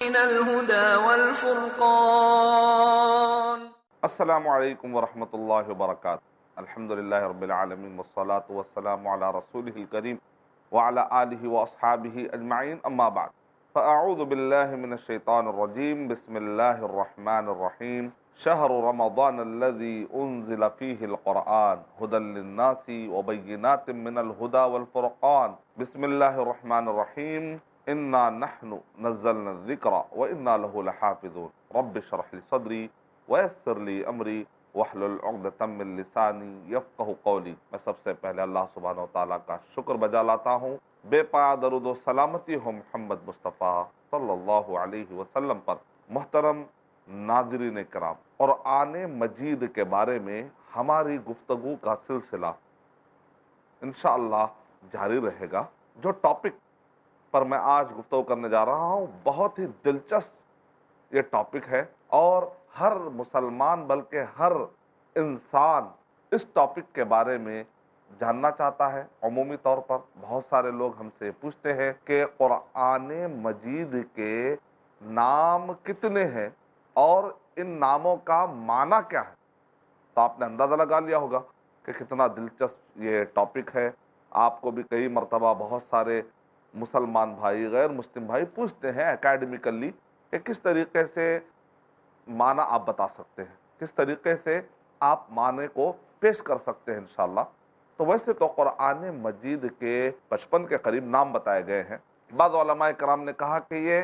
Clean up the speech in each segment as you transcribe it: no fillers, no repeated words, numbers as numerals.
من الهدى والفرقان. السلام علیکم ورحمۃ اللہ وبرکاتہ. الحمدللہ رب العالمین والصلاة والسلام علی رسولہ الکریم وعلی آلہ واصحابہ اجمعین، اما بعد فاعوذ باللہ من الشیطان الرجیم. بسم اللہ الرحمن الرحیم. شہر رمضان الذی انزل فیہ القرآن ھدی للناس وبینات من الھدی والفرقان. بسم اللہ الرحمن الرحیم. انا نحن نزلنا الذکر وانا لہ لحافظون. رب اشرح لی صدری ویسر لی امری واحلل عقدۃ من لسانی یفقہوا قولی. میں سب سے پہلے اللہ سبحانہ و تعالیٰ کا شکر بجا لاتا ہوں. بے پایا درود و سلامتی ہو محمد مصطفیٰ صلی اللہ علیہ وسلم پر. محترم ناظرین کرام، قرآن مجید کے بارے میں ہماری گفتگو کا سلسلہ انشاءاللہ جاری رہے گا. جو ٹاپک پر میں آج گفتگو کرنے جا رہا ہوں بہت ہی دلچسپ یہ ٹاپک ہے، اور ہر مسلمان بلکہ ہر انسان اس ٹاپک کے بارے میں جاننا چاہتا ہے. عمومی طور پر بہت سارے لوگ ہم سے پوچھتے ہیں کہ قرآن مجید کے نام کتنے ہیں اور ان ناموں کا معنی کیا ہے. تو آپ نے اندازہ لگا لیا ہوگا کہ کتنا دلچسپ یہ ٹاپک ہے. آپ کو بھی کئی مرتبہ بہت سارے مسلمان بھائی، غیر مسلم بھائی پوچھتے ہیں اکیڈمیکلی کہ کس طریقے سے معنی آپ بتا سکتے ہیں، کس طریقے سے آپ معنی کو پیش کر سکتے ہیں انشاءاللہ. تو ویسے تو قرآن مجید کے 55 کے قریب نام بتائے گئے ہیں. بعض علماء کرام نے کہا کہ یہ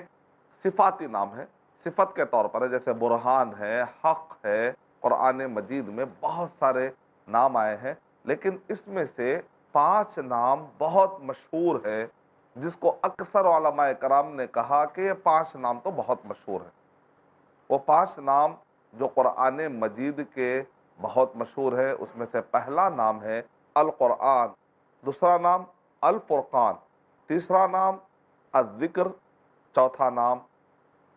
صفاتی نام ہے، صفت کے طور پر ہے، جیسے برہان ہے، حق ہے. قرآن مجید میں بہت سارے نام آئے ہیں، لیکن اس میں سے 5 نام بہت مشہور ہے، جس کو اکثر علماء کرام نے کہا کہ یہ 5 نام تو بہت مشہور ہیں. وہ 5 نام جو قرآن مجید کے بہت مشہور ہے، اس میں سے پہلا نام ہے القرآن، دوسرا نام الفرقان، تیسرا نام الذکر، چوتھا نام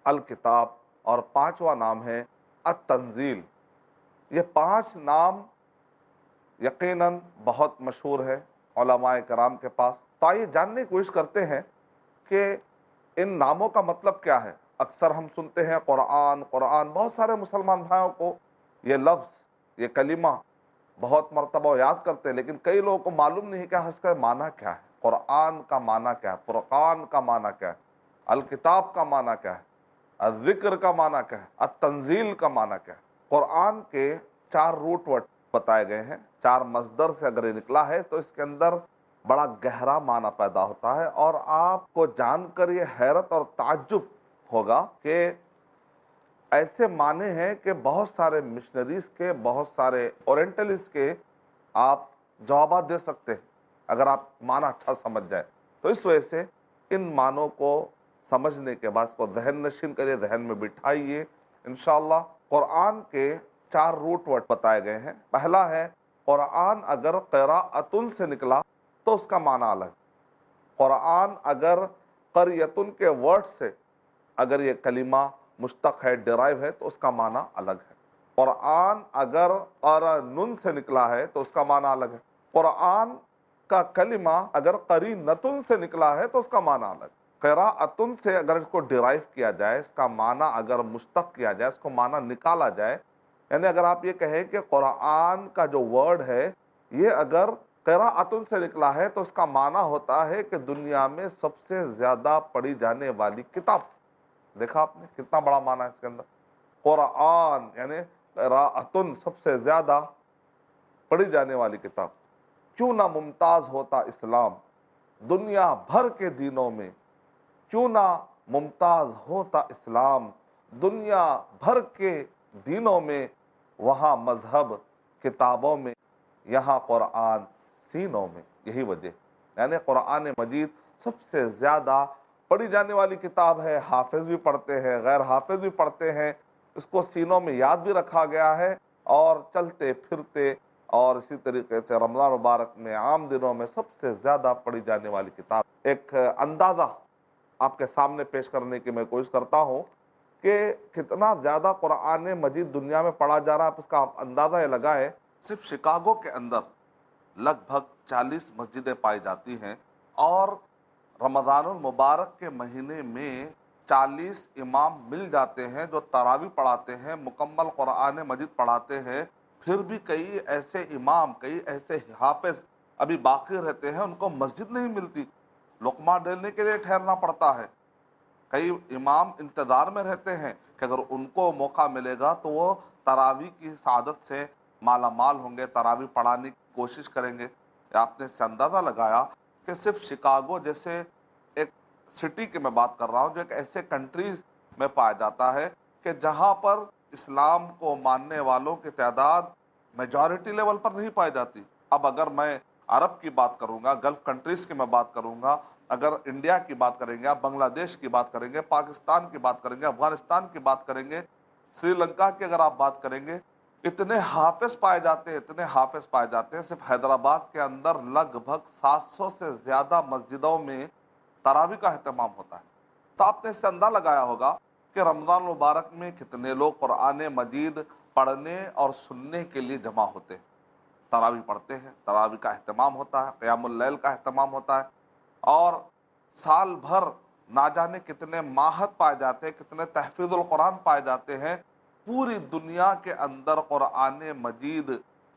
الکتاب، اور 5واں نام ہے التنزیل. یہ 5 نام یقیناً بہت مشہور ہے علماء کرام کے پاس. تو آئیے جاننے کی کوشش کرتے ہیں کہ ان ناموں کا مطلب کیا ہے. اکثر ہم سنتے ہیں قرآن قرآن، بہت سارے مسلمان بھائیوں کو یہ لفظ، یہ کلمہ بہت مرتبہ یاد کرتے ہیں، لیکن کئی لوگوں کو معلوم نہیں کہ اس کا معنی کیا ہے. قرآن کا معنی کیا ہے، فرقان کا معنی کیا ہے، الکتاب کا معنی کیا ہے، الذکر کا معنی کیا ہے، التنزیل کا معنی کیا ہے. قرآن کے 4 روٹ ورڈ بتائے گئے ہیں. 4 مصدر سے اگر یہ نکلا ہے تو اس کے اندر بڑا گہرا معنی پیدا ہوتا ہے، اور آپ کو جان کر یہ حیرت اور تعجب ہوگا کہ ایسے معنی ہیں کہ بہت سارے مشنریز کے، بہت سارے اورینٹلسٹ کے آپ جوابات دے سکتے ہیں اگر آپ معنی اچھا سمجھ جائیں. تو اس وجہ سے ان معنوں کو سمجھنے کے بعد اس کو ذہن نشین کریے، ذہن میں بٹھائیے. انشاءاللہ قرآن کے 4 روٹ ورڈ بتائے گئے ہیں. پہلا ہے قرآن اگر قراءتن سے نکلا تو اس کا معنی الگ. قرآن اگر قریتن کے ورڈ سے اگر یہ کلمہ مشتق ہے، ڈرائیو ہے، تو اس کا معنی الگ ہے. قرآن اگر قرنن سے نکلا ہے تو اس کا معنی الگ ہے. قرآن کا کلمہ اگر قرینتن سے نکلا ہے تو اس کا معنی الگ. قراءتن سے اگر اس کو ڈرائیو کیا جائے، اس کا معنی اگر مشتق کیا جائے، اس کو معنی نکالا جائے، یعنی اگر آپ یہ کہیں کہ قرآن کا جو ورڈ ہے یہ اگر قراءتن سے نکلا ہے تو اس کا معنی ہوتا ہے کہ دنیا میں سب سے زیادہ پڑھی جانے والی کتاب. دیکھا آپ نے کتنا بڑا معنی ہے اس کے اندر. قرآن یعنی قراءتن، سب سے زیادہ پڑھی جانے والی کتاب. کیوں نہ ممتاز ہوتا اسلام دنیا بھر کے دینوں میں، کیوں نہ ممتاز ہوتا اسلام دنیا بھر کے دینوں میں. وہاں مذہب کتابوں میں، یہاں قرآن سینوں میں. یہی وجہ یعنی قرآن مجید سب سے زیادہ پڑھی جانے والی کتاب ہے. حافظ بھی پڑھتے ہیں، غیر حافظ بھی پڑھتے ہیں. اس کو سینوں میں یاد بھی رکھا گیا ہے، اور چلتے پھرتے اور اسی طریقے سے رمضان مبارک میں، عام دنوں میں سب سے زیادہ پڑھی جانے والی کتاب. ایک اندازہ آپ کے سامنے پیش کرنے کی میں کوشش کرتا ہوں کہ کتنا زیادہ قرآن مجید دنیا میں پڑھا جا رہا ہے. آپ اس کا اندازہ یہ لگائے، صرف شکاگو کے اندر لگ بھگ 40 مسجدیں پائی جاتی ہیں، اور رمضان المبارک کے مہینے میں 40 امام مل جاتے ہیں جو تراویح پڑھاتے ہیں، مکمل قرآن مجید پڑھاتے ہیں، پھر بھی کئی ایسے امام، کئی ایسے حافظ ابھی باقی رہتے ہیں، ان کو مسجد نہیں ملتی، لقمہ ڈیلنے کے لیے ٹھہرنا پڑتا ہے۔ کئی امام انتظار میں رہتے ہیں کہ اگر ان کو موقع ملے گا تو وہ تراویح کی سعادت سے مالا مال ہوں گے، تراویح پڑھانے کی کوشش کریں گے۔ آپ نے اس سے اندازہ لگایا کہ صرف شکاگو جیسے ایک سٹی کی میں بات کر رہا ہوں جو ایک ایسے کنٹریز میں پایا جاتا ہے کہ جہاں پر اسلام کو ماننے والوں کی تعداد میجورٹی لیول پر نہیں پائی جاتی۔ اب اگر میں عرب کی بات کروں گا، گلف کنٹریز کی میں بات کروں گا، اگر انڈیا کی بات کریں گے، آپ بنگلہ دیش کی بات کریں گے، پاکستان کی بات کریں گے، افغانستان کی بات کریں گے، سری لنکا کی اگر آپ بات کریں گے، اتنے حافظ پائے جاتے ہیں، اتنے حافظ پائے جاتے ہیں۔ صرف حیدرآباد کے اندر لگ بھگ 700 سے زیادہ مسجدوں میں تراویح کا اہتمام ہوتا ہے۔ تو آپ نے اس سے اندازہ لگایا ہوگا کہ رمضان مبارک میں کتنے لوگ قرآن مجید پڑھنے اور سننے کے لیے جمع ہوتے ہیں، تراویح پڑھتے ہیں، تراویح کا اہتمام ہوتا ہے، قیام اللیل کا اہتمام ہوتا ہے، اور سال بھر نہ جانے کتنے ماہر پائے جاتے ہیں، کتنے تحفیظ القرآن پائے جاتے ہیں۔ پوری دنیا کے اندر قرآن مجید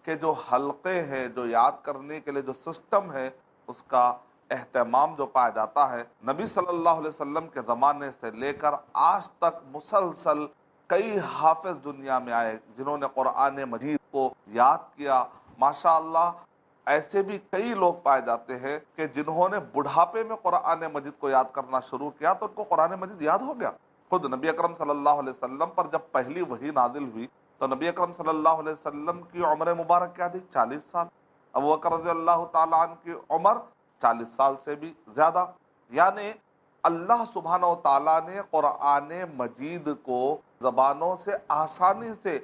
کے جو حلقے ہیں، جو یاد کرنے کے لیے جو سسٹم ہے، اس کا اہتمام جو پایا جاتا ہے، نبی صلی اللہ علیہ وسلم کے زمانے سے لے کر آج تک مسلسل کئی حافظ دنیا میں آئے جنہوں نے قرآن مجید کو یاد کیا۔ ماشاءاللہ ایسے بھی کئی لوگ پائے جاتے ہیں کہ جنہوں نے بڑھاپے میں قرآن مجید کو یاد کرنا شروع کیا تو ان کو قرآن مجید یاد ہو گیا۔ خود نبی اکرم صلی اللہ علیہ وسلم پر جب پہلی وحی نازل ہوئی تو نبی اکرم صلی اللہ علیہ وسلم کی عمر مبارک کیا تھی؟ 40 سال۔ ابو بکر رضی اللہ تعالیٰ عنہ کی عمر 40 سال سے بھی زیادہ۔ یعنی اللہ سبحانہ و تعالیٰ نے قرآن مجید کو زبانوں سے آسانی سے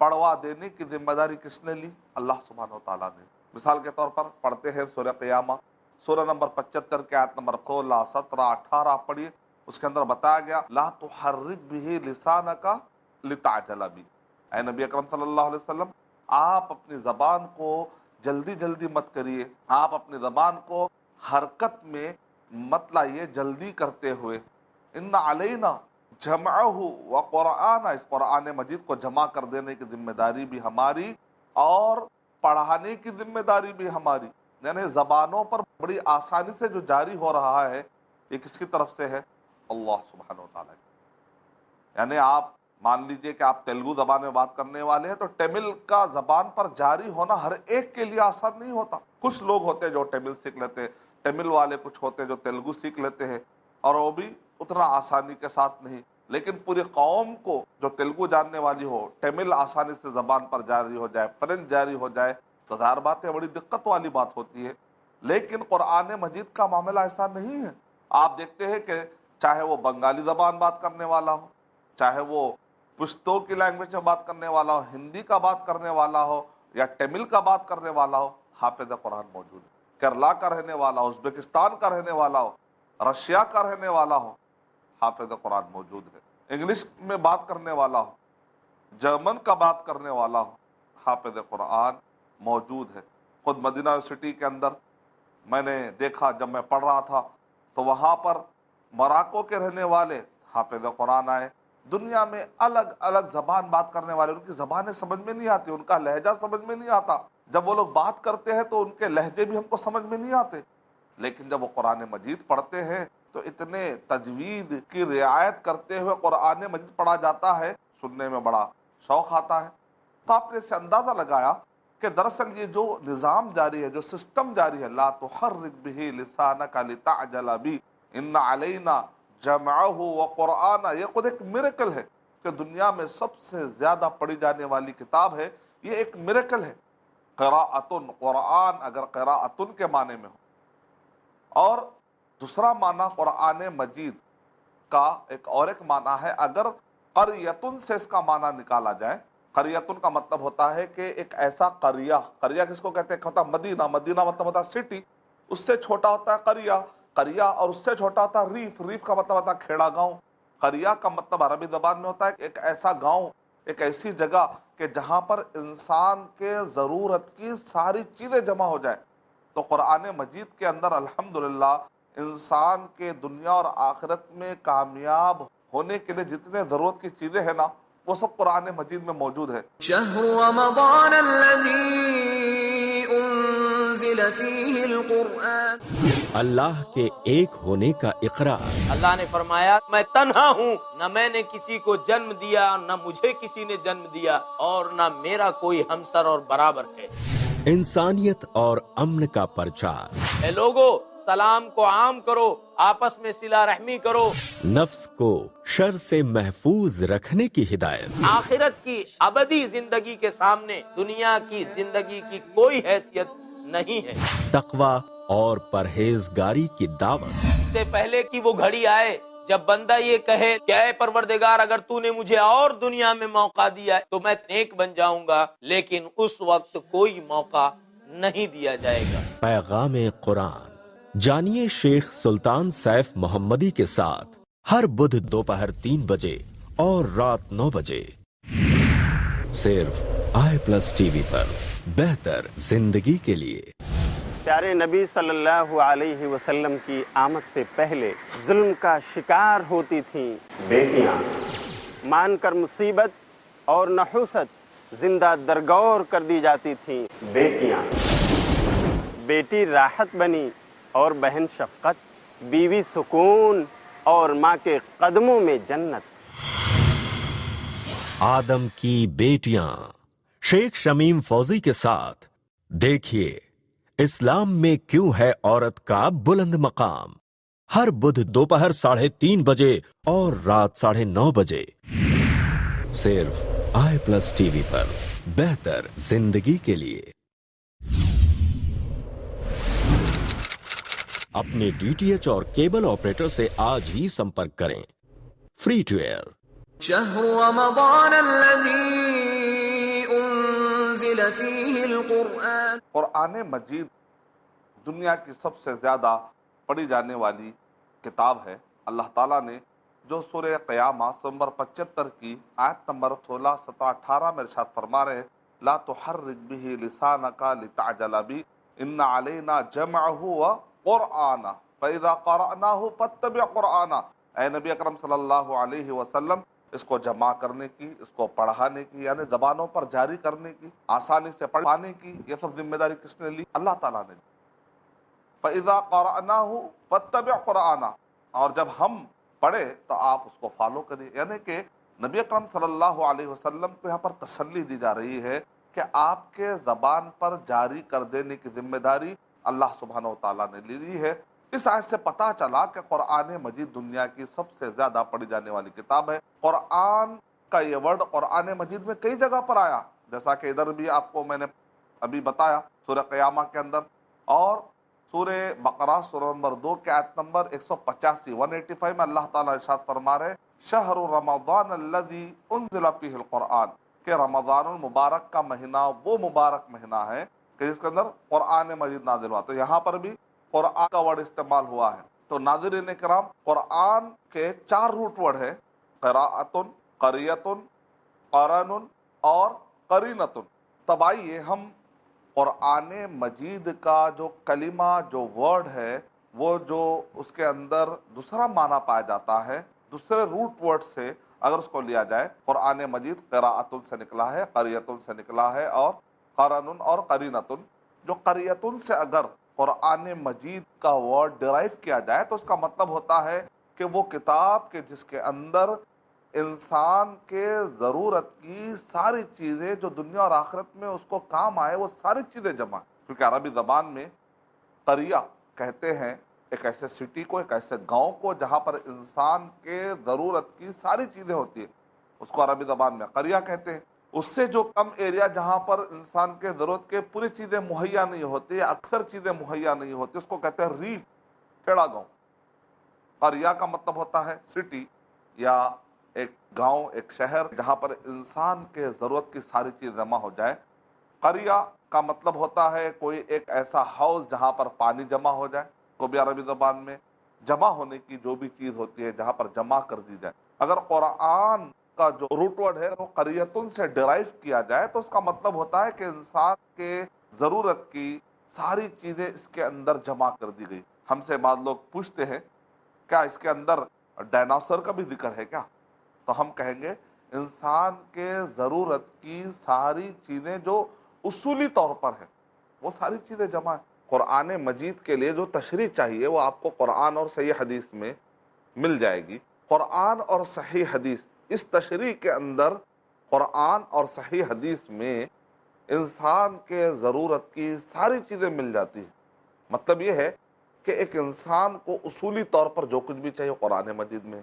پڑھوا دینے کی ذمہ داری کس نے لی؟ اللہ سبحانہ و تعالیٰ نے۔ مثال کے طور پر پڑھتے ہیں سورہ قیامہ، سورہ نمبر 75 کے آیت نمبر 16، 17، 18 آپ پڑھیے، اس کے اندر بتایا گیا لا تحرک بہ لسانک لتعجل بہ۔ اے نبی اکرم صلی اللہ علیہ وسلم، آپ اپنی زبان کو جلدی جلدی مت کریے، آپ اپنی زبان کو حرکت میں مت لائیے جلدی کرتے ہوئے۔ ان علینا جمعہ و قرآن، اس قرآن مجید کو جمع کر دینے کی ذمہ داری بھی ہماری اور پڑھانے کی ذمہ داری بھی ہماری۔ یعنی زبانوں پر بڑی آسانی سے جو جاری ہو رہا ہے یہ کس کی طرف سے ہے؟ اللہ سبحانہ و تعالیٰ کی۔ یعنی آپ مان لیجئے کہ آپ تیلگو زبان میں بات کرنے والے ہیں تو ٹیمل کا زبان پر جاری ہونا ہر ایک کے لیے آسان نہیں ہوتا۔ کچھ لوگ ہوتے ہیں جو ٹیمل سیکھ لیتے ہیں، ٹیمل والے کچھ ہوتے ہیں جو تیلگو سیکھ لیتے ہیں، اور وہ بھی اتنا آسانی کے ساتھ نہیں۔ لیکن پوری قوم کو جو تیلگو جاننے والی ہو، ٹیمل آسانی سے زبان پر جاری ہو جائے، فرنچ جاری ہو جائے تو ظاہر بات ہے بڑی دقت والی بات ہوتی ہے۔ لیکن قرآن مجید کا معاملہ ایسا نہیں ہے۔ آپ دیکھتے ہیں کہ چاہے وہ بنگالی زبان بات کرنے والا ہو، چاہے وہ پشتو کی لینگویج میں بات کرنے والا ہو، ہندی کا بات کرنے والا ہو یا ٹیمل کا بات کرنے والا ہو، حافظ قرآن موجود ہے۔ کیرلا کا رہنے والا ہو، ازبکستان کا رہنے والا ہو، رشیا کا رہنے والا ہو، حافظ قرآن موجود ہے۔ انگلش میں بات کرنے والا ہو، جرمن کا بات کرنے والا ہو، حافظ قرآن موجود ہے۔ خود مدینہ یونیورسٹی کے اندر میں نے دیکھا جب میں پڑھ رہا تھا تو وہاں پر موراکو کے رہنے والے حافظ قرآن آئے۔ دنیا میں الگ الگ زبان بات کرنے والے، ان کی زبانیں سمجھ میں نہیں آتی، ان کا لہجہ سمجھ میں نہیں آتا۔ جب وہ لوگ بات کرتے ہیں تو ان کے لہجے بھی ہم کو سمجھ میں نہیں آتے، لیکن جب وہ قرآن مجید پڑھتے ہیں تو اتنے تجوید کی رعایت کرتے ہوئے قرآن مجید پڑھا جاتا ہے، سننے میں بڑا شوق آتا ہے۔ تو آپ نے اس سے اندازہ لگایا کہ دراصل یہ جو نظام جاری ہے، جو سسٹم جاری ہے، لا تحرک بہ لسانک لتعجل بہ ان علینا جمعہ و قرآن، یہ خود ایک میریکل ہے کہ دنیا میں سب سے زیادہ پڑھی جانے والی کتاب ہے، یہ ایک میریکل ہے۔ قراءۃ، قرآن اگر قراءۃ کے معنی میں ہو، اور دوسرا معنی قرآن مجید کا ایک معنی ہے اگر قریۃ سے اس کا معنی نکالا جائے۔ قریۃ کا مطلب ہوتا ہے کہ ایک ایسا قریہ، قریہ کس کو کہتے ہیں؟ ہوتا مدینہ، مدینہ مطلب ہوتا ہے سٹی، اس سے چھوٹا ہوتا ہے قریہ، قریہ اور اس سے چھوٹا ہوتا ہے ریف، ریف کا مطلب ہوتا ہے کھیڑا گاؤں۔ قریہ کا مطلب عربی زبان میں ہوتا ہے ایک ایسا گاؤں، ایک ایسی جگہ کہ جہاں پر انسان کے ضرورت کی ساری چیزیں جمع ہو جائے۔ تو قرآن مجید کے اندر الحمدللہ انسان کے دنیا اور آخرت میں کامیاب ہونے کے لیے جتنے ضرورت کی چیزیں ہیں نا وہ سب قرآن مجید میں موجود ہے۔ شهر رمضان الذي انزل فيه القرآن، اللہ کے ایک ہونے کا اقرار، اللہ نے فرمایا میں تنہا ہوں، نہ میں نے کسی کو جنم دیا، نہ مجھے کسی نے جنم دیا، اور نہ میرا کوئی ہمسر اور برابر ہے۔ انسانیت اور امن کا پرچار، اے لوگو سلام کو عام کرو، آپس میں صلہ رحمی کرو، نفس کو شر سے محفوظ رکھنے کی ہدایت، آخرت کی ابدی زندگی کے سامنے دنیا کی زندگی کی کوئی حیثیت نہیں ہے۔ تقوی اور پرہیزگاری کی دعوت، اس سے پہلے کہ وہ گھڑی آئے جب بندہ یہ کہے کہ اے پروردگار اگر تو نے مجھے اور دنیا میں موقع دیا ہے تو میں نیک بن جاؤں گا، لیکن اس وقت کوئی موقع نہیں دیا جائے گا۔ پیغام قرآن جانیے شیخ سلطان سیف محمدی کے ساتھ ہر بدھ دوپہر 3 بجے اور رات 9 بجے صرف i+ TV پر، بہتر زندگی کے لیے۔ پیارے نبی صلی اللہ علیہ وسلم کی آمد سے پہلے ظلم کا شکار ہوتی تھیں بیٹیاں، مان کر مصیبت اور نحوست زندہ درگور کر دی جاتی تھیں بیٹیاں۔ بیٹی راحت بنی اور بہن شفقت، بیوی سکون اور ماں کے قدموں میں جنت۔ آدم کی بیٹیاں شیخ شمیم فوزی کے ساتھ دیکھیے اسلام میں کیوں ہے عورت کا بلند مقام، ہر بدھ دوپہر 3:30 بجے اور رات 9:30 بجے صرف i+ TV پر، بہتر زندگی کے لیے۔ اپنے DTH اور کیبل آپریٹر سے آج ہی سمپرک کریں۔ Free to air. شهر رمضان الذي انزل فيه القرآن، قرآن مجید دنیا کی سب سے زیادہ پڑھی جانے والی کتاب ہے۔ اللہ تعالیٰ نے جو سورہ قیامہ نمبر 75 کی آیت نمبر 16، 17، 18 میں ارشاد فرما رہے لا تحرک به لسانک لتعجل به ان علینا جمعہ وقرآنہ فاذا قرأناہ فاتبع قرآنہ۔ اے نبی اکرم صلی اللہ علیہ وسلم، اس کو جمع کرنے کی، اس کو پڑھانے کی، یعنی زبانوں پر جاری کرنے کی، آسانی سے پڑھ پانے کی، یہ سب ذمہ داری کس نے لی؟ اللہ تعالیٰ نے لی۔ فَإِذَا قَرَأْنَاهُ فَاتَّبِعْ قُرْآنَهُ، اور جب ہم پڑھے تو آپ اس کو فالو کریے۔ یعنی کہ نبی اکرم صلی اللہ علیہ وسلم کو یہاں پر تسلی دی جا رہی ہے کہ آپ کے زبان پر جاری کر دینے کی ذمہ داری اللہ سبحانہ و تعالیٰ نے لی ہے۔ اس آیت سے پتہ چلا کہ قرآن مجید دنیا کی سب سے زیادہ پڑھی جانے والی کتاب ہے۔ قرآن کا یہ ورڈ قرآن مجید میں کئی جگہ پر آیا، جیسا کہ ادھر بھی آپ کو میں نے ابھی بتایا سورہ قیامہ کے اندر، اور سورہ بقرہ سورہ نمبر 2 کے آیت نمبر 185 185 میں اللہ تعالیٰ ارشاد فرما رہے شہر رمضان الذی انزل فیہ القرآن، کہ رمضان المبارک کا مہینہ وہ مبارک مہینہ ہے کہ جس کے اندر قرآن مجید نازل ہوا۔ تو یہاں پر بھی قرآن کا ورڈ استعمال ہوا ہے۔ تو ناظرین کرام، قرآن کے 4 روٹ ورڈ ہیں، قراءۃ، قریۃ، قرن اور قرینۃ۔ تب آئیے ہم قرآن مجید کا جو کلمہ، جو ورڈ ہے، وہ جو اس کے اندر دوسرا معنی پایا جاتا ہے، دوسرے روٹ ورڈ سے اگر اس کو لیا جائے، قرآن مجید قراءۃ سے نکلا ہے، قریۃ سے نکلا ہے، اور قرن اور قرینۃ۔ جو قریۃ سے اگر قرآن مجید کا ورڈ ڈرائیو کیا جائے تو اس کا مطلب ہوتا ہے کہ وہ کتاب کہ جس کے اندر انسان کے ضرورت کی ساری چیزیں جو دنیا اور آخرت میں اس کو کام آئے، وہ ساری چیزیں جمع، کیونکہ عربی زبان میں قریہ کہتے ہیں ایک ایسے سٹی کو، ایک ایسے گاؤں کو جہاں پر انسان کے ضرورت کی ساری چیزیں ہوتی ہیں، اس کو عربی زبان میں قریہ کہتے ہیں۔ اس سے جو کم ایریا جہاں پر انسان کے ضرورت کے پوری چیزیں مہیا نہیں ہوتی یا اکثر چیزیں مہیا نہیں ہوتی، اس کو کہتے ہیں ریف، ٹیڑھا گاؤں۔ قریہ کا مطلب ہوتا ہے سٹی یا ایک گاؤں، ایک شہر جہاں پر انسان کے ضرورت کی ساری چیز جمع ہو جائے۔ قریہ کا مطلب ہوتا ہے کوئی ایک ایسا ہاؤس جہاں پر پانی جمع ہو جائے، کو بھی عربی زبان میں جمع ہونے کی جو بھی چیز ہوتی ہے جہاں پر جمع کر دی جائے۔ اگر قرآن کا جو روٹ ورڈ ہے وہ قریتن سے ڈرائیو کیا جائے تو اس کا مطلب ہوتا ہے کہ انسان کے ضرورت کی ساری چیزیں اس کے اندر جمع کر دی گئی۔ ہم سے بعض لوگ پوچھتے ہیں کیا اس کے اندر ڈائناسور کا بھی ذکر ہے کیا؟ تو ہم کہیں گے انسان کے ضرورت کی ساری چیزیں جو اصولی طور پر ہیں وہ ساری چیزیں جمع ہیں۔ قرآن مجید کے لیے جو تشریح چاہیے وہ آپ کو قرآن اور صحیح حدیث میں مل جائے گی۔ قرآن اور صحیح حدیث، اس تشریح کے اندر قرآن اور صحیح حدیث میں انسان کے ضرورت کی ساری چیزیں مل جاتی ہیں۔ مطلب یہ ہے کہ ایک انسان کو اصولی طور پر جو کچھ بھی چاہیے قرآن مجید میں،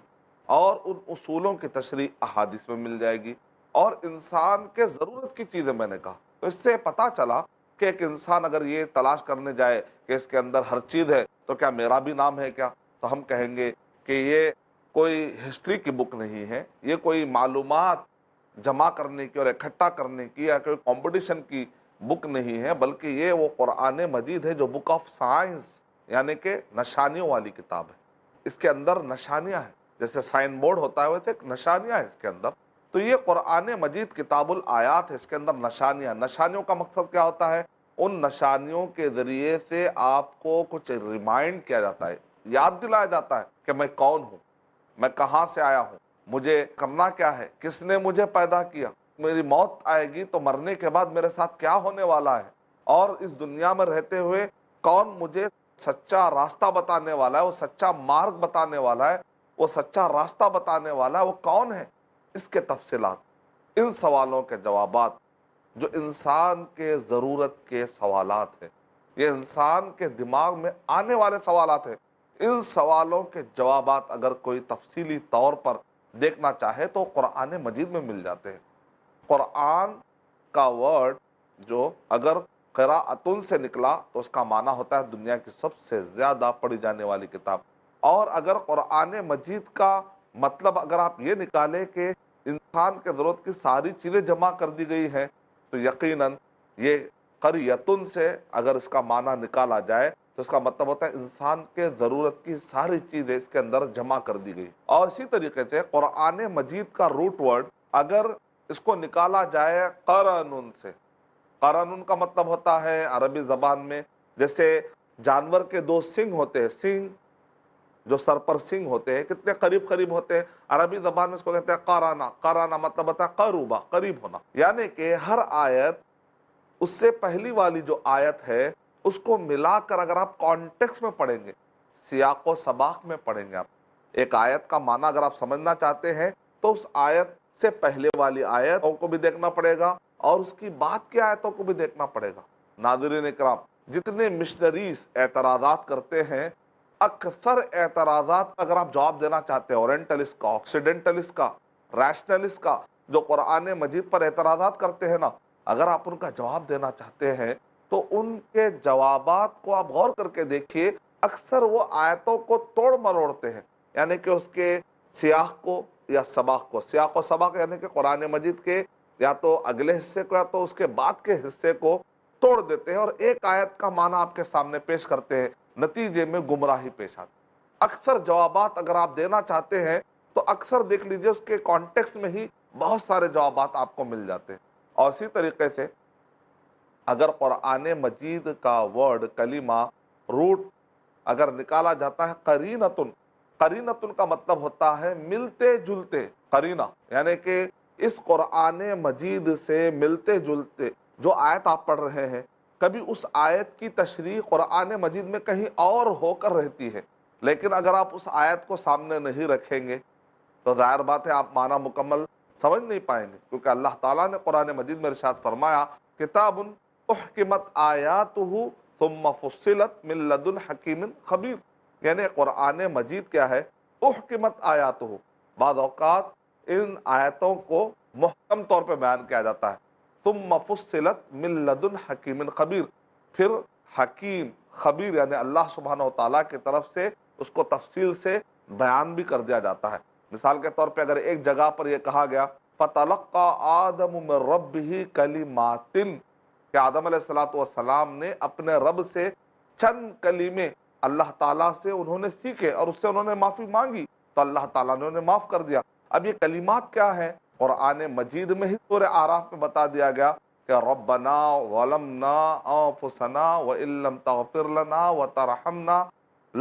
اور ان اصولوں کی تشریح احادیث میں مل جائے گی۔ اور انسان کے ضرورت کی چیزیں میں نے کہا، تو اس سے پتہ چلا کہ ایک انسان اگر یہ تلاش کرنے جائے کہ اس کے اندر ہر چیز ہے تو کیا میرا بھی نام ہے کیا؟ تو ہم کہیں گے کہ یہ کوئی ہسٹری کی بک نہیں ہے، یہ کوئی معلومات جمع کرنے کی اور اکٹھا کرنے کی یا کوئی کمپٹیشن کی بک نہیں ہے، بلکہ یہ وہ قرآن مجید ہے جو بک آف سائنس یعنی کہ نشانیوں والی کتاب ہے۔ اس کے اندر نشانیاں ہیں، جیسے سائن بورڈ ہوتا ہے ویسے نشانیاں ہیں اس کے اندر۔ تو یہ قرآن مجید کتاب الآیات ہے، اس کے اندر نشانیاں۔ نشانیوں کا مقصد کیا ہوتا ہے؟ ان نشانیوں کے ذریعے سے آپ کو کچھ ریمائنڈ کیا جاتا ہے، یاد دلایا جاتا ہے کہ میں کون ہوں، میں کہاں سے آیا ہوں، مجھے کرنا کیا ہے، کس نے مجھے پیدا کیا، میری موت آئے گی تو مرنے کے بعد میرے ساتھ کیا ہونے والا ہے، اور اس دنیا میں رہتے ہوئے کون مجھے سچا راستہ بتانے والا ہے، وہ سچا مارگ بتانے والا ہے، وہ سچا راستہ بتانے والا ہے، وہ کون ہے، اس کے تفصیلات۔ ان سوالوں کے جوابات جو انسان کے ضرورت کے سوالات ہیں، یہ انسان کے دماغ میں آنے والے سوالات ہیں، ان سوالوں کے جوابات اگر کوئی تفصیلی طور پر دیکھنا چاہے تو قرآن مجید میں مل جاتے ہیں۔ قرآن کا ورڈ جو اگر قراءتن سے نکلا تو اس کا معنی ہوتا ہے دنیا کی سب سے زیادہ پڑھی جانے والی کتاب، اور اگر قرآن مجید کا مطلب اگر آپ یہ نکالیں کہ انسان کے ضرورت کی ساری چیزیں جمع کر دی گئی ہیں، تو یقیناً یہ قریتن سے اگر اس کا معنی نکالا جائے تو اس کا مطلب ہوتا ہے انسان کے ضرورت کی ساری چیزیں اس کے اندر جمع کر دی گئی۔ اور اسی طریقے سے قرآن مجید کا روٹ ورڈ اگر اس کو نکالا جائے قرنن سے، قرنن کا مطلب ہوتا ہے عربی زبان میں جیسے جانور کے دو سنگ ہوتے ہیں، سنگ جو سر پر سنگ ہوتے ہیں کتنے قریب قریب ہوتے ہیں، عربی زبان میں اس کو کہتے ہیں قرانہ۔ قرانہ مطلب ہوتا ہے قروبہ، قریب ہونا، یعنی کہ ہر آیت اس سے پہلی والی جو آیت ہے اس کو ملا کر اگر آپ کانٹیکس میں پڑھیں گے، سیاق و سباق میں پڑھیں گے، آپ ایک آیت کا معنی اگر آپ سمجھنا چاہتے ہیں تو اس آیت سے پہلے والی آیتوں کو بھی دیکھنا پڑے گا اور اس کی بعد کی آیتوں کو بھی دیکھنا پڑے گا۔ ناظرین اکرام، جتنے مشنریز اعتراضات کرتے ہیں، اکثر اعتراضات اگر آپ جواب دینا چاہتے ہیں اورینٹلسٹ کا، آکسیڈنٹلسٹ کا، ریشنلسٹ کا، جو قرآن مجید پر اعتراضات کرتے ہیں نا، اگر آپ ان کا جواب دینا چاہتے ہیں تو ان کے جوابات کو آپ غور کر کے دیکھیے، اکثر وہ آیتوں کو توڑ مروڑتے ہیں، یعنی کہ اس کے سیاق کو یا سباق کو، سیاق و سباق یعنی کہ قرآن مجید کے یا تو اگلے حصے کو یا تو اس کے بعد کے حصے کو توڑ دیتے ہیں اور ایک آیت کا معنی آپ کے سامنے پیش کرتے ہیں، نتیجے میں گمراہی پیش آتی۔ اکثر جوابات اگر آپ دینا چاہتے ہیں تو اکثر دیکھ لیجئے اس کے کانٹیکس میں ہی بہت سارے جوابات آپ کو مل جاتے ہیں۔ اور اسی طریقے سے اگر قرآن مجید کا ورڈ کلمہ روٹ اگر نکالا جاتا ہے قرینتن، قرینتن کا مطلب ہوتا ہے ملتے جلتے، قرینہ یعنی کہ اس قرآن مجید سے ملتے جلتے جو آیت آپ پڑھ رہے ہیں، کبھی اس آیت کی تشریح قرآن مجید میں کہیں اور ہو کر رہتی ہے، لیکن اگر آپ اس آیت کو سامنے نہیں رکھیں گے تو ظاہر بات ہے آپ معنی مکمل سمجھ نہیں پائیں گے، کیونکہ اللہ تعالیٰ نے قرآن مجید میں ارشاد فرمایا کتاب احکمت آیاتہ ثم فصلت من لدن حکیم خبیر، یعنی قرآن مجید کیا ہے؟ احکمت آیاتہ، بعض اوقات ان آیتوں کو محکم طور پہ بیان کیا جاتا ہے، ثم فصلت من لدن حکیم خبیر، پھر حکیم خبیر یعنی اللہ سبحانہ و تعالیٰ کی طرف سے اس کو تفصیل سے بیان بھی کر دیا جاتا ہے۔ مثال کے طور پہ اگر ایک جگہ پر یہ کہا گیا فَتَلَقَّى آدَمُ مِن رَبِّهِ كَلِمَاتٍ کہ آدم علیہ السلام نے اپنے رب سے چند کلمے اللہ تعالیٰ سے انہوں نے سیکھے اور اس سے انہوں نے معافی مانگی تو اللہ تعالیٰ نے انہیں معاف کر دیا۔ اب یہ کلمات کیا ہیں؟ قرآن مجید میں ہی سورہ اعراف میں بتا دیا گیا کہ ربنا ظلمنا انفسنا وان لم تغفر لنا وترحمنا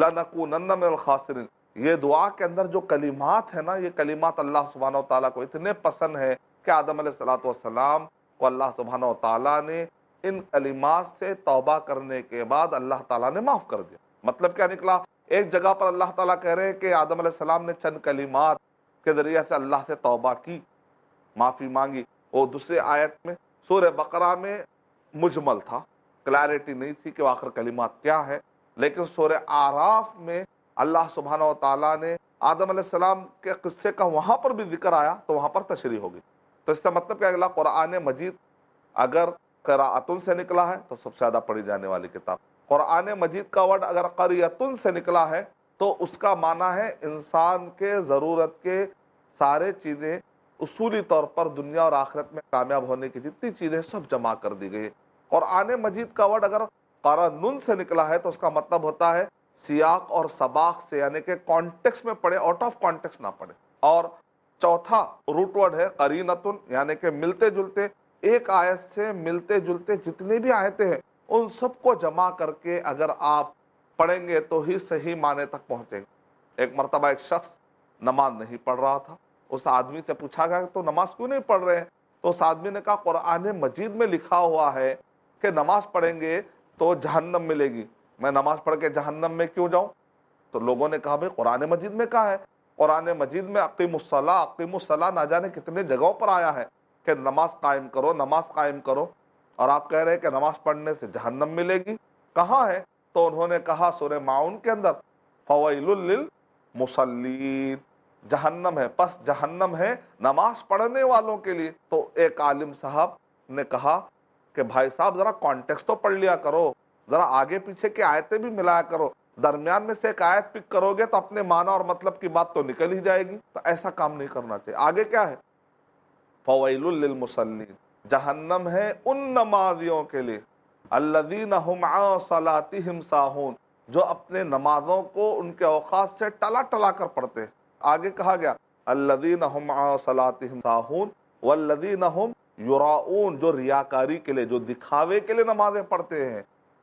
لَنَكُونَنَّ مِنَ الْخَاسِرِينَ۔ یہ دعا کے اندر جو کلمات ہیں نا، یہ کلمات اللہ سبحانہ وتعالیٰ کو اتنے پسند ہے کہ آدم علیہ السلام کو اللہ سبحانہ وتعالیٰ نے ان کلمات سے توبہ کرنے کے بعد اللہ تعالیٰ نے معاف کر دیا۔ مطلب کیا نکلا؟ ایک جگہ پر اللہ تعالیٰ کہہ رہے ہیں کہ آدم علیہ السلام نے چند کلمات کے ذریعے سے اللہ سے توبہ کی، معافی مانگی، اور دوسری آیت میں سورہ بقرہ میں مجمل تھا، کلیئرٹی نہیں تھی کہ آخر کلمات کیا ہے، لیکن سورہ اعراف میں اللہ سبحانہ وتعالیٰ نے آدم علیہ السلام کے قصے کا وہاں پر بھی ذکر آیا تو وہاں پر تشریح ہوگی۔ تو اس کا مطلب کہ اگلا قرآن مجید اگر قراءتن سے نکلا ہے تو سب سے زیادہ پڑھی جانے والی کتاب، قرآن مجید کا ورڈ اگر قریتن سے نکلا ہے تو اس کا معنی ہے انسان کے ضرورت کے سارے چیزیں اصولی طور پر دنیا اور آخرت میں کامیاب ہونے کی جتنی چیزیں سب جمع کر دی گئی۔ قرآن مجید کا ورڈ اگر قرنن سے نکلا ہے تو اس کا مطلب ہوتا ہے سیاق اور سباق سے، یعنی کہ کانٹیکس میں پڑھے، آؤٹ آف کانٹیکس نہ پڑھے۔ اور چوتھا روٹ ورڈ ہے قرینتن، یعنی کہ ملتے جلتے، ایک آیت سے ملتے جلتے جتنی بھی آیتیں ہیں ان سب کو جمع کر کے اگر آپ پڑھیں گے تو ہی صحیح معنی تک پہنچیں گے۔ ایک مرتبہ ایک شخص نماز نہیں پڑھ رہا تھا، اس آدمی سے پوچھا گیا تو نماز کیوں نہیں پڑھ رہے ہیں؟ تو اس آدمی نے کہا قرآن مجید میں لکھا ہوا ہے کہ نماز پڑھیں گے تو جہنم ملے گی، میں نماز پڑھ کے جہنم میں کیوں جاؤں؟ تو لوگوں نے کہا بھئی قرآن مجید میں کہا ہے، قرآن مجید میں اقیم الصلاۃ نہ جانے کتنے جگہوں پر آیا ہے کہ نماز قائم کرو، نماز قائم کرو، اور آپ کہہ رہے ہیں کہ نماز پڑھنے سے جہنم ملے گی، کہاں ہے؟ تو انہوں نے کہا سورہ ماعون کے اندر فویل للمصلین، جہنم ہے، پس جہنم ہے نماز پڑھنے والوں کے لیے۔ تو ایک عالم صاحب نے کہا کہ بھائی صاحب ذرا کانٹیکسٹ تو پڑھ لیا کرو، ذرا آگے پیچھے کی آیتیں بھی ملایا کرو، درمیان میں سے ایک آیت پک کرو گے تو اپنے معنی اور مطلب کی بات تو نکل ہی جائے گی۔ تو ایسا کام نہیں کرنا چاہیے۔ آگے کیا ہے؟ فویل للمصلین، جہنم ہے ان نمازیوں کے لیے الذین هم عن صلاتهم ساہون، جو اپنے نمازوں کو ان کے اوقات سے ٹلا ٹلا کر پڑھتے ہیں۔ آگے کہا گیا الذین هم عن صلاتهم ساہون والذین هم یراؤون، جو ریاکاری کے لیے، جو دکھاوے کے لیے نمازیں پڑھتے ہیں۔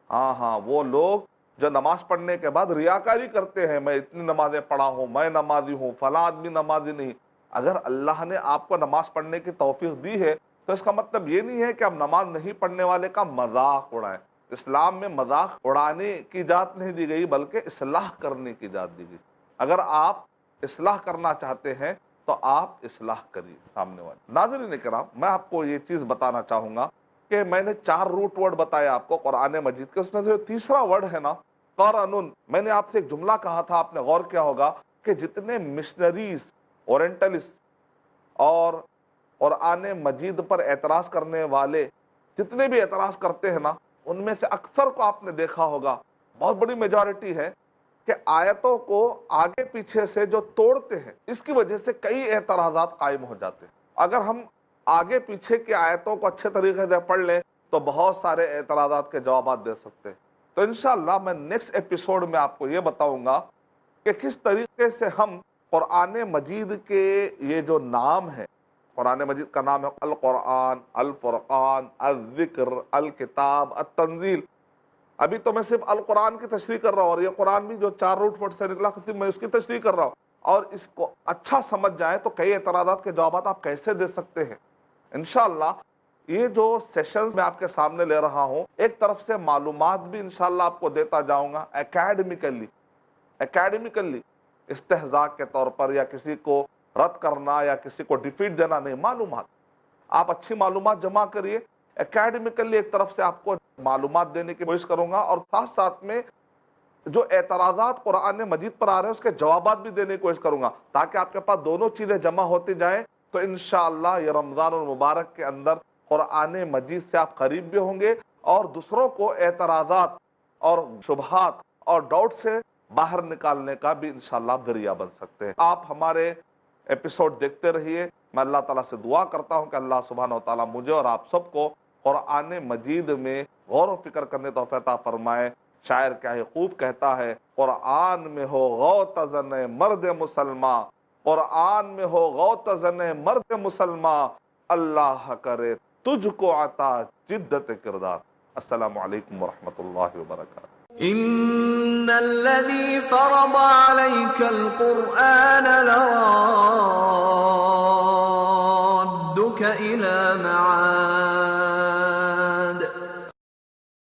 ہاں وہ لوگ جو نماز پڑھنے کے بعد ریاکاری کرتے ہیں، میں اتنی نمازیں پڑھا ہوں، میں نمازی ہوں، فلاں آدمی نمازی نہیں۔ اگر اللہ نے آپ کو نماز پڑھنے کی توفیق دی ہے تو اس کا مطلب یہ نہیں ہے کہ آپ نماز نہیں پڑھنے والے کا مذاق اڑائیں۔ اسلام میں مذاق اڑانے کی اجازت نہیں دی گئی بلکہ اصلاح کرنے کی اجازت دی گئی۔ اگر آپ اصلاح کرنا چاہتے ہیں تو آپ اصلاح کریے سامنے والے۔ ناظرین کرام، میں آپ کو یہ چیز بتانا چاہوں گا کہ میں نے 4 روٹ ورڈ بتائے آپ کو قرآن مجید کے، اس میں سے جو تیسرا ورڈ ہے نا قرنن، میں نے آپ سے ایک جملہ کہا تھا، آپ نے غور کیا ہوگا کہ جتنے مشنریز، اورینٹلسٹ اور قرآن مجید پر اعتراض کرنے والے جتنے بھی اعتراض کرتے ہیں نا، ان میں سے اکثر کو آپ نے دیکھا ہوگا، بہت بڑی میجورٹی ہے کہ آیتوں کو آگے پیچھے سے جو توڑتے ہیں، اس کی وجہ سے کئی اعتراضات قائم ہو جاتے ہیں۔ اگر ہم آگے پیچھے کی آیتوں کو اچھے طریقے سے پڑھ لیں تو بہت سارے اعتراضات کے جوابات دے سکتے ہیں۔ تو انشاءاللہ میں نیکسٹ ایپیسوڈ میں آپ کو یہ بتاؤں گا کہ کس طریقے سے ہم قرآن مجید کے یہ جو نام ہے، قرآن مجید کا نام ہے القرآن، الفرقان، الذکر، الکتاب، التنزیل۔ ابھی تو میں صرف القرآن کی تشریح کر رہا ہوں، اور یہ قرآن بھی جو 4 روٹ ورڈ سے نکلا میں اس کی تشریح کر رہا ہوں، اور اس کو اچھا سمجھ جائیں تو کئی اعتراضات کے جوابات آپ کیسے دے سکتے ہیں۔ انشاءاللہ یہ جو سیشنز میں آپ کے سامنے لے رہا ہوں، ایک طرف سے معلومات بھی انشاءاللہ آپ کو دیتا جاؤں گا اکیڈمیکلی، استہزاء کے طور پر یا کسی کو رد کرنا یا کسی کو ڈیفیٹ دینا نہیں، معلومات آپ اچھی معلومات جمع کریے۔ اکیڈمیکلی ایک طرف سے آپ کو معلومات دینے کی کوشش کروں گا، اور ساتھ ساتھ میں جو اعتراضات قرآن مجید پر آ رہے ہیں اس کے جوابات بھی دینے کی کوشش کروں گا، تاکہ آپ کے پاس دونوں چیزیں جمع ہوتی جائیں، تو انشاءاللہ یہ رمضان المبارک کے اندر قرآن مجید سے آپ قریب بھی ہوں گے، اور دوسروں کو اعتراضات اور شبہات اور ڈاؤٹ سے باہر نکالنے کا بھی انشاءاللہ آپ ذریعہ بن سکتے ہیں۔ آپ ہمارے ایپیسوڈ دیکھتے رہیے۔ میں اللہ تعالیٰ سے دعا کرتا ہوں کہ اللہ سبحانہ وتعالیٰ مجھے اور آپ سب کو قرآن مجید میں غور و فکر کرنے توفیق عطا فرمائے۔ شاعر کیا ہی خوب کہتا ہے، قرآن میں ہو غوط زن مرد مسلمان، قرآن میں ہو غوط زن مرد مسلمان، اللہ کرے تجھ کو عطا جدت کردار۔ السلام علیکم ورحمۃ اللہ وبرکاتہ۔ إن الذي فرض عليك القرآن لرادك إلى معاد